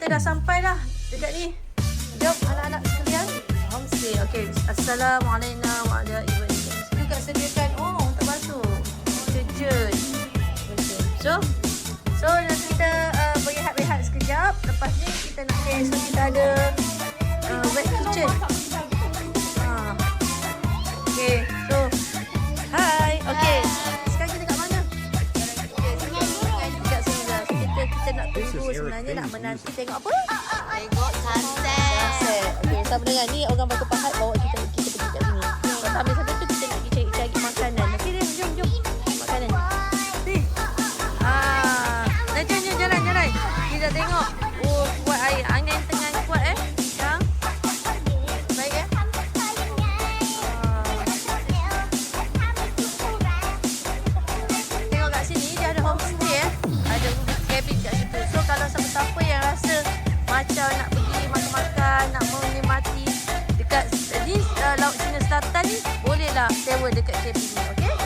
dah sampai dah dekat ni. Jom anak-anak sekalian. Homestay. Okey. Assalamualaikum warahmatullahi wabarakatuh. Juga sediakan untuk basuh. Deterjen. So nanti kita berehat-rehat sekejap. Lepas ni kita nak so kita ada wet kitchen. Okay, so hi. Okay, sekarang kita kat mana? Dekat Sungai. Kita nak tunggu sebenarnya nak menanti tengok apa? Tengok sunset. Okay, sama dengan ni orang Batu Pahat bawa kita pergi kat sini. Sambil tu kita nak pergi cari makanan. Okay, jom. Makanan. Ni. Jom jalan. Kita tengok. Kuat air. Angin tengah kuat Yang baik Tengok kat sini dia ada homestay Ada cabin kat situ. So kalau siapa-siapa yang rasa macam nak pergi makan-makan, nak menikmati dekat ni Laut Cina Selatan ni, bolehlah sewa dekat cabin ni. Okey?